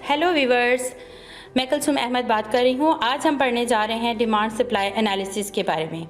Hello viewers, मैं कुलसुम अहमद बात कर रही हूँ। आज हम पढ़ने जा रहे हैं डिमांड सप्लाई एनालिसिस के बारे में।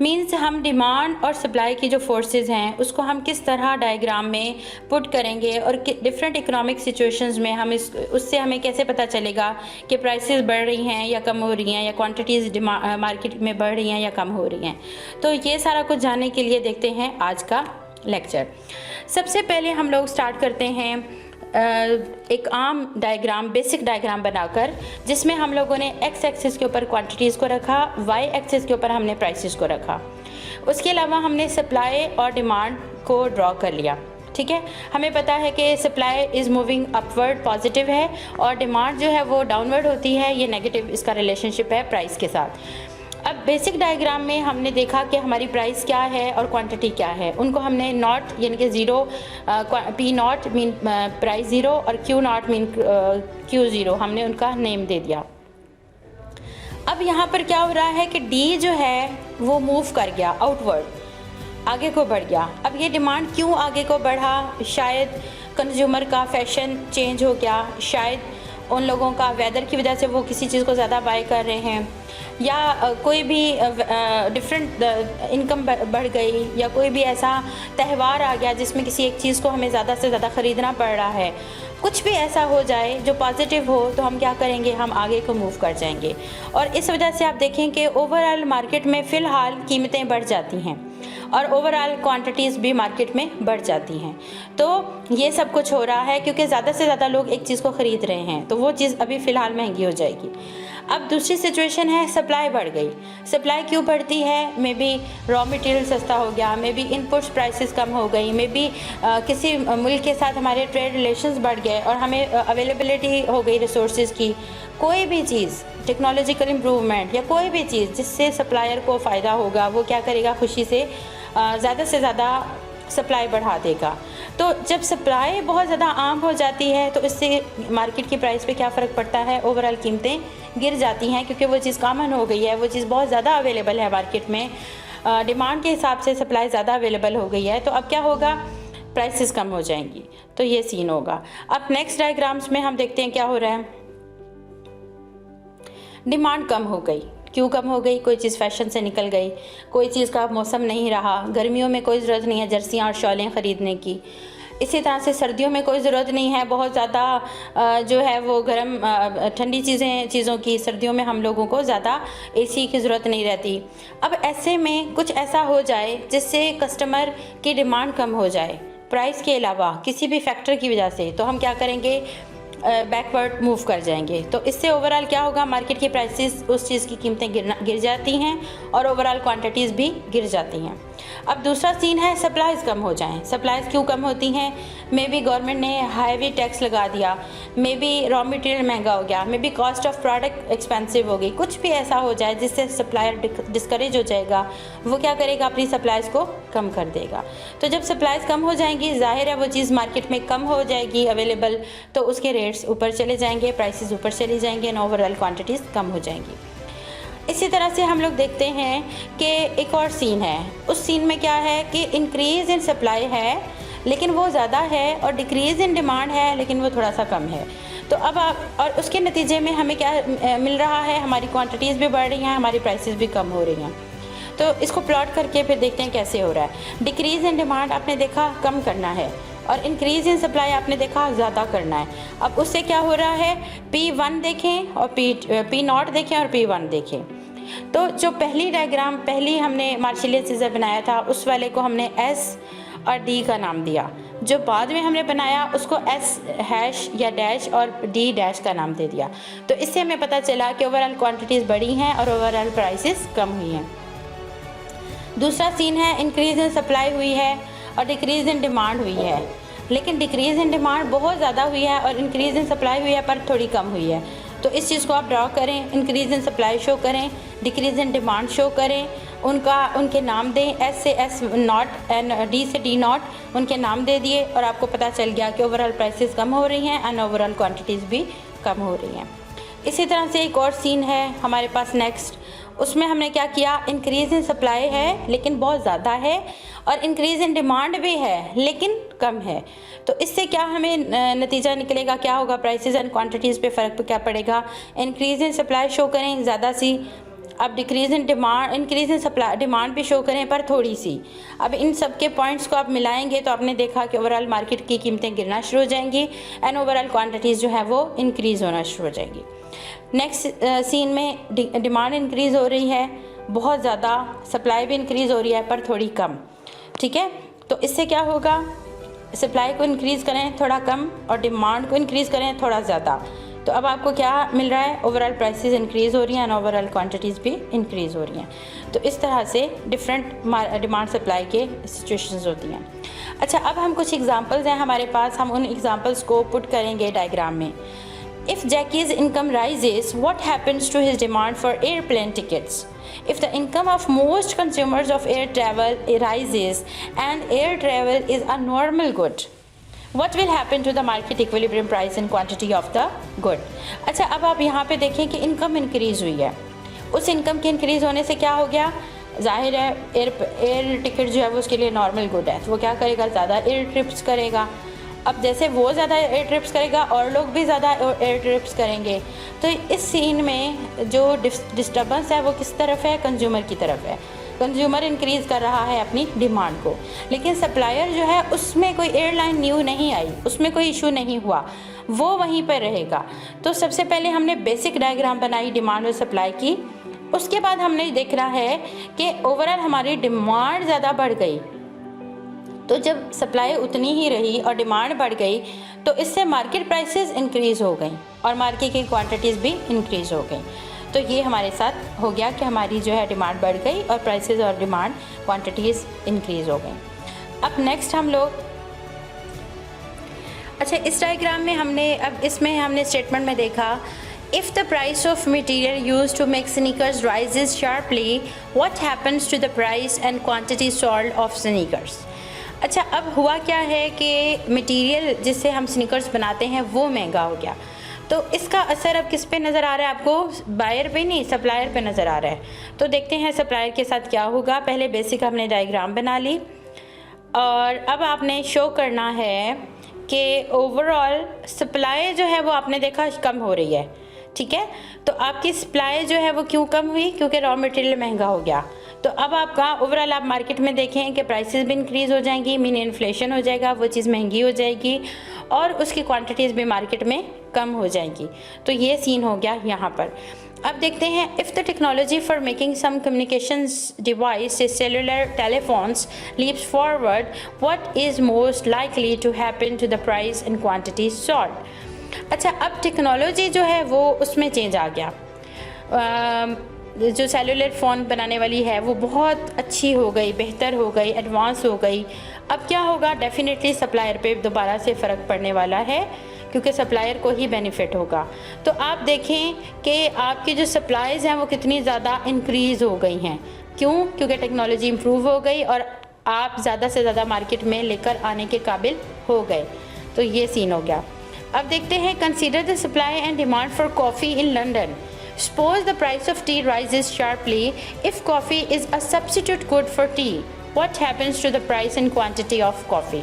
मींस हम डिमांड और सप्लाई की जो फोर्सेस हैं उसको हम किस तरह डायग्राम में पुट करेंगे और डिफरेंट इकोनॉमिक सिचुएशंस में हम उससे हमें कैसे पता चलेगा कि प्राइसेस बढ़ रही हैं या कम हो रही हैं, या क्वांटिटीज़ मार्केट में बढ़ रही हैं या कम हो रही हैं। तो ये सारा कुछ जानने के लिए देखते हैं आज का लेक्चर। सबसे पहले हम लोग स्टार्ट करते हैं एक आम डायग्राम, बेसिक डायग्राम बनाकर, जिसमें हम लोगों ने एक्स एक्सिस के ऊपर क्वांटिटीज़ को रखा, वाई एक्सिस के ऊपर हमने प्राइसेस को रखा। उसके अलावा हमने सप्लाई और डिमांड को ड्रॉ कर लिया। ठीक है, हमें पता है कि supply is moving upward positive है और डिमांड जो है वो डाउनवर्ड होती है, ये नेगेटिव इसका रिलेशनशिप है प्राइस के साथ। अब बेसिक डायग्राम में हमने देखा कि हमारी प्राइस क्या है और क्वांटिटी क्या है। उनको हमने नॉट यानी कि zero, P naught mean price zero और Q naught mean Q zero, हमने उनका नेम दे दिया। अब यहाँ पर क्या हो रहा है कि डी जो है वो मूव कर गया आउटवर्ड, आगे को बढ़ गया। अब ये डिमांड क्यों आगे को बढ़ा? शायद कंज्यूमर का फैशन चेंज हो गया, शायद उन लोगों का वेदर की वजह से वो किसी चीज़ को ज़्यादा बाय कर रहे हैं, या कोई भी डिफरेंट इनकम बढ़ गई, या कोई भी ऐसा त्यौहार आ गया जिसमें किसी एक चीज़ को हमें ज़्यादा से ज़्यादा ख़रीदना पड़ रहा है। कुछ भी ऐसा हो जाए जो पॉजिटिव हो तो हम क्या करेंगे, हम आगे को मूव कर जाएंगे। और इस वजह से आप देखें कि ओवरऑल मार्केट में फ़िलहाल कीमतें बढ़ जाती हैं और ओवरऑल क्वांटिटीज़ भी मार्केट में बढ़ जाती हैं। तो ये सब कुछ हो रहा है क्योंकि ज़्यादा से ज़्यादा लोग एक चीज़ को ख़रीद रहे हैं, तो वो चीज़ अभी फ़िलहाल महंगी हो जाएगी। अब दूसरी सिचुएशन है, सप्लाई बढ़ गई। सप्लाई क्यों बढ़ती है? मे बी रॉ मटेरियल सस्ता हो गया, मे बी इनपुट्स प्राइसेस कम हो गई, मे बी किसी मुल्क के साथ हमारे ट्रेड रिलेशंस बढ़ गए और हमें अवेलेबिलिटी हो गई रिसोर्सेज की। कोई भी चीज़, टेक्नोलॉजिकल इम्प्रूवमेंट या कोई भी चीज़ जिससे सप्लायर को फ़ायदा होगा, वो क्या करेगा, खुशी से ज़्यादा से ज़्यादा सप्लाई बढ़ा देगा। तो जब सप्लाई बहुत ज़्यादा आम हो जाती है तो इससे मार्केट की प्राइस पे क्या फ़र्क पड़ता है? ओवरऑल कीमतें गिर जाती हैं क्योंकि वो चीज़ कॉमन हो गई है, वो चीज़ बहुत ज़्यादा अवेलेबल है मार्केट में, डिमांड के हिसाब से सप्लाई ज़्यादा अवेलेबल हो गई है। तो अब क्या होगा, प्राइसेस कम हो जाएंगी। तो ये सीन होगा। अब नेक्स्ट डायग्राम्स में हम देखते हैं क्या हो रहा है। डिमांड कम हो गई। क्यों कम हो गई? कोई चीज़ फैशन से निकल गई, कोई चीज़ का मौसम नहीं रहा, गर्मियों में कोई ज़रूरत नहीं है जर्सियाँ और शॉलें ख़रीदने की। इसी तरह से सर्दियों में कोई ज़रूरत नहीं है बहुत ज़्यादा जो है वो गर्म ठंडी चीज़ों की। सर्दियों में हम लोगों को ज़्यादा एसी की ज़रूरत नहीं रहती। अब ऐसे में कुछ ऐसा हो जाए जिससे कस्टमर की डिमांड कम हो जाए प्राइस के अलावा किसी भी फैक्टर की वजह से, तो हम क्या करेंगे, बैकवर्ड मूव कर जाएंगे। तो इससे ओवरऑल क्या होगा, मार्केट की प्राइसेस, उस चीज़ की कीमतें गिर जाती हैं और ओवरऑल क्वांटिटीज़ भी गिर जाती हैं। अब दूसरा सीन है, सप्लाईज़ कम हो जाएं। सप्लाईज़ क्यों कम होती हैं? मे बी गवर्नमेंट ने हाईवी टैक्स लगा दिया, मे बी रॉ मटेरियल महंगा हो गया, may be cost of product expensive हो गई। कुछ भी ऐसा हो जाए जिससे सप्लायर डिस्करेज हो जाएगा, वो क्या करेगा, अपनी सप्लाईज़ को कम कर देगा। तो जब सप्लाईज़ कम हो जाएंगी, जाहिर है वो चीज़ मार्केट में कम हो जाएगी अवेलेबल, तो उसके रेट्स ऊपर चले जाएंगे, प्राइसेस ऊपर चली जाएंगे और ओवरऑल क्वांटिटीज़ कम हो जाएंगी। इसी तरह से हम लोग देखते हैं कि एक और सीन है। उस सीन में क्या है कि इंक्रीज़ इन सप्लाई है लेकिन वो ज़्यादा है, और डिक्रीज़ इन डिमांड है लेकिन वो थोड़ा सा कम है। तो अब और उसके नतीजे में हमें क्या मिल रहा है, हमारी क्वांटिटीज़ भी बढ़ रही हैं, हमारी प्राइसेस भी कम हो रही हैं। तो इसको प्लॉट करके फिर देखते हैं कैसे हो रहा है। डिक्रीज़ इन डिमांड आपने देखा कम करना है, और इंक्रीज़ इन सप्लाई आपने देखा ज़्यादा करना है। अब उससे क्या हो रहा है, P1 देखें और P नॉट देखें और P1 देखें। तो जो पहली डायग्राम, पहली हमने मार्शलियन सीजर बनाया था, उस वाले को हमने S और D का नाम दिया। जो बाद में हमने बनाया उसको S हैश या डैश और D डैश का नाम दे दिया। तो इससे हमें पता चला कि ओवरऑल क्वांटिटीज़ बढ़ी हैं और ओवरऑल प्राइसेस कम हुई हैं। दूसरा सीन है, इंक्रीज़ इन सप्लाई हुई है और डिक्रीज़ इन डिमांड हुई है, लेकिन डिक्रीज़ इन डिमांड बहुत ज़्यादा हुई है और इंक्रीज़ इन सप्लाई हुई है पर थोड़ी कम हुई है। तो इस चीज़ को आप ड्रॉ करें, इंक्रीज़ इन सप्लाई शो करें, डिक्रीज़ इन डिमांड शो करें, उनके नाम दें, S से S नॉट एंड D से D नॉट, उनके नाम दे दिए और आपको पता चल गया कि ओवरऑल प्राइसेस कम हो रही हैं एंड ओवरऑल क्वांटिटीज़ भी कम हो रही हैं। इसी तरह से एक और सीन है हमारे पास नेक्स्ट, उसमें हमने क्या किया, इंक्रीज़ इन सप्लाई है लेकिन बहुत ज़्यादा है, और इंक्रीज़ इन डिमांड भी है लेकिन कम है। तो इससे क्या हमें नतीजा निकलेगा, क्या होगा, प्राइसेस एंड क्वांटिटीज़ पे फ़र्क क्या पड़ेगा। इंक्रीज़ इन सप्लाई शो करें ज़्यादा सी, अब decrease in demand, increase in supply demand भी शो करें पर थोड़ी सी। अब इन सब के पॉइंट्स को आप मिलाएंगे तो आपने देखा कि ओवरऑल मार्केट की कीमतें गिरना शुरू हो जाएंगी एंड ओवरऑल क्वांटिटीज़ जो है वो इंक्रीज़ होना शुरू हो जाएंगी। नेक्स्ट सीन में डिमांड इंक्रीज़ हो रही है बहुत ज़्यादा, सप्लाई भी इंक्रीज़ हो रही है पर थोड़ी कम, ठीक है। तो इससे क्या होगा, सप्लाई को इंक्रीज़ करें थोड़ा कम और डिमांड को इंक्रीज़ करें थोड़ा ज़्यादा, तो अब आपको क्या मिल रहा है, ओवरऑल प्राइसेस इंक्रीज़ हो रही हैं और ओवरऑल क्वांटिटीज़ भी इंक्रीज़ हो रही हैं। तो इस तरह से डिफरेंट डिमांड सप्लाई के सिचुएशंस होती हैं। अच्छा, अब हम कुछ एग्जांपल्स हैं हमारे पास, हम उन एग्जांपल्स को पुट करेंगे डायग्राम में। If Jackie's income rises, what happens to his demand for airplane tickets? If the income of most consumers of air travel rises and air travel is a normal good, what will happen to the market equilibrium price and quantity of the good? अच्छा, अब आप यहाँ पे देखें कि income increase हुई है, उस इनकम के इंक्रीज़ होने से क्या हो गया, जाहिर है एयर टिकट जो है वो उसके लिए नॉर्मल गुड है, तो वो क्या करेगा, ज़्यादा एयर ट्रिप्स करेगा। अब जैसे वो ज़्यादा एयर ट्रिप्स करेगा और लोग भी ज़्यादा एयर ट्रिप्स करेंगे, तो इस सीन में जो डिस्टर्बेंस है वो किस तरफ है, कंज्यूमर की तरफ है। कंज्यूमर इंक्रीज़ कर रहा है अपनी डिमांड को, लेकिन सप्लायर जो है उसमें कोई एयरलाइन न्यू नहीं आई, उसमें कोई इशू नहीं हुआ, वो वहीं पर रहेगा। तो सबसे पहले हमने बेसिक डायग्राम बनाई डिमांड और सप्लाई की, उसके बाद हमने देखना है कि ओवरऑल हमारी डिमांड ज़्यादा बढ़ गई, तो जब सप्लाई उतनी ही रही और डिमांड बढ़ गई तो इससे मार्केट प्राइसेस इंक्रीज़ हो गई और मार्केट की क्वांटिटीज़ भी इंक्रीज़ हो गई। तो ये हमारे साथ हो गया कि हमारी जो है डिमांड बढ़ गई और प्राइसेस और डिमांड क्वांटिटीज़ इंक्रीज़ हो गई। अब नेक्स्ट हम लोग, अच्छा, इस डायग्राम में हमने स्टेटमेंट में देखा, If the price of material used to make sneakers rises sharply, what happens to the price and quantity sold of sneakers? अच्छा, अब हुआ क्या है कि मटेरियल जिससे हम स्नीकर्स बनाते हैं वो महंगा हो गया, तो इसका असर अब किस पे नज़र आ रहा है आपको, बायर पे नहीं, सप्लायर पे नज़र आ रहा है। तो देखते हैं सप्लायर के साथ क्या होगा। पहले बेसिक हमने डायग्राम बना ली और अब आपने शो करना है कि ओवरऑल सप्लाई जो है वो आपने देखा कम हो रही है, ठीक है। तो आपकी सप्लाई जो है वो क्यों कम हुई, क्योंकि रॉ मटेरियल महंगा हो गया। तो अब आपका ओवरऑल आप मार्केट में देखें कि प्राइसेस भी इंक्रीज़ हो जाएंगी, मीन इन्फ्लेशन हो जाएगा, वो चीज़ महंगी हो जाएगी और उसकी क्वांटिटीज़ भी मार्केट में कम हो जाएंगी। तो ये सीन हो गया यहाँ पर। अब देखते हैं, if the technology for making some communications device cellular telephones leaps forward, what is most likely to happen to the price and quantity sold. अच्छा, अब टेक्नोलॉजी जो है वो उसमें चेंज आ गया, जो सेलुलर फ़ोन बनाने वाली है वो बहुत अच्छी हो गई, बेहतर हो गई, एडवांस हो गई। अब क्या होगा, डेफिनेटली सप्लायर पे दोबारा से फ़र्क पड़ने वाला है क्योंकि सप्लायर को ही बेनिफिट होगा। तो आप देखें कि आपकी जो सप्लाईज़ हैं वो कितनी ज़्यादा इंक्रीज़ हो गई हैं। क्यों? क्योंकि टेक्नोलॉजी इम्प्रूव हो गई और आप ज़्यादा से ज़्यादा मार्केट में लेकर आने के काबिल हो गए। तो ये सीन हो गया। अब देखते हैं, consider the supply and demand for coffee in London. Suppose the price of tea rises sharply. If coffee is a substitute good for tea, what happens to the price and quantity of coffee?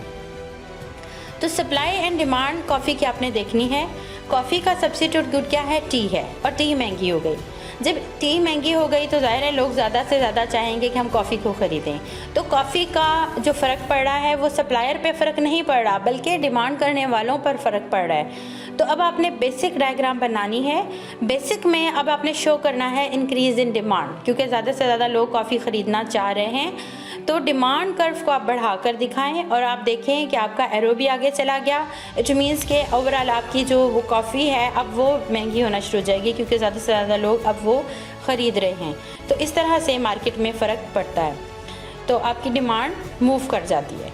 तो supply and demand coffee की आपने देखनी है। Coffee का substitute good क्या है, T है, और टी महंगी हो गई। जब टी महंगी हो गई तो ज़ाहिर है लोग ज़्यादा से ज़्यादा चाहेंगे कि हम कॉफ़ी को ख़रीदें। तो कॉफ़ी का जो फ़र्क पड़ रहा है वो सप्लायर पे फ़र्क नहीं पड़ रहा, बल्कि डिमांड करने वालों पर फ़र्क पड़ रहा है। तो अब आपने बेसिक डायग्राम बनानी है। बेसिक में अब आपने शो करना है इंक्रीज़ इन डिमांड, क्योंकि ज़्यादा से ज़्यादा लोग कॉफ़ी ख़रीदना चाह रहे हैं। तो डिमांड कर्व को आप बढ़ाकर दिखाएं और आप देखें कि आपका एरो भी आगे चला गया। इट मीन्स के ओवरऑल आपकी जो वो कॉफ़ी है अब वो महंगी होना शुरू हो जाएगी, क्योंकि ज़्यादा से ज़्यादा लोग अब वो ख़रीद रहे हैं। तो इस तरह से मार्केट में फ़र्क पड़ता है, तो आपकी डिमांड मूव कर जाती है।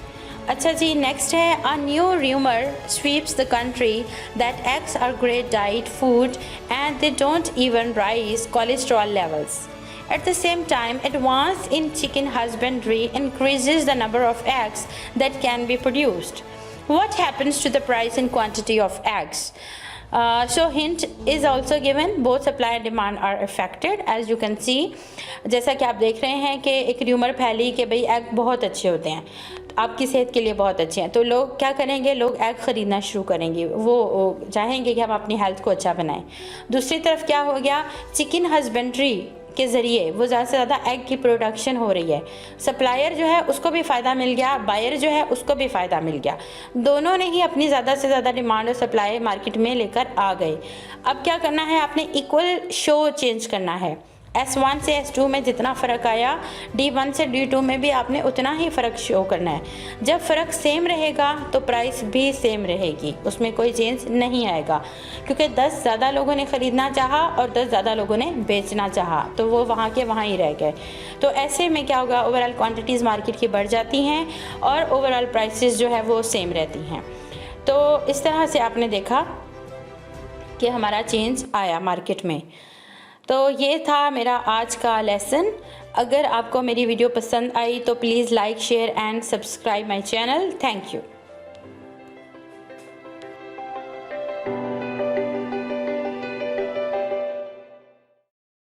अच्छा जी, नेक्स्ट है, a new rumour sweeps the country that eggs are great diet food and they don't even rise cholesterol levels. At the same time, advance in chicken husbandry increases the number of eggs that can be produced. What happens to the price and quantity of eggs? So hint is also given, both supply and demand are affected as you can see। जैसा कि आप देख रहे हैं कि एक rumour फैली कि भाई एग बहुत अच्छे होते हैं, आपकी सेहत के लिए बहुत अच्छे हैं, तो लोग क्या करेंगे, लोग एग ख़रीदना शुरू करेंगे, वो चाहेंगे कि हम अपनी हेल्थ को अच्छा बनाएं। दूसरी तरफ क्या हो गया, चिकन हस्बेंड्री के ज़रिए वो ज़्यादा से ज़्यादा एग की प्रोडक्शन हो रही है, सप्लायर जो है उसको भी फ़ायदा मिल गया, बायर जो है उसको भी फ़ायदा मिल गया, दोनों ने ही अपनी ज़्यादा से ज़्यादा डिमांड और सप्लाई मार्केट में लेकर आ गए। अब क्या करना है, आपने इक्वल शो चेंज करना है। S1 से S2 में जितना फ़र्क आया, D1 से D2 में भी आपने उतना ही फ़र्क शो करना है। जब फ़र्क सेम रहेगा तो प्राइस भी सेम रहेगी, उसमें कोई चेंज नहीं आएगा, क्योंकि 10 ज़्यादा लोगों ने ख़रीदना चाहा और 10 ज़्यादा लोगों ने बेचना चाहा, तो वो वहाँ के वहाँ ही रह गए। तो ऐसे में क्या होगा, ओवरऑल क्वान्टिटीज़ मार्केट की बढ़ जाती हैं और ओवरऑल प्राइसेस जो है वो सेम रहती हैं। तो इस तरह से आपने देखा कि हमारा चेंज आया मार्केट में। तो ये था मेरा आज का लेसन। अगर आपको मेरी वीडियो पसंद आई तो please like, share and subscribe my channel. Thank you.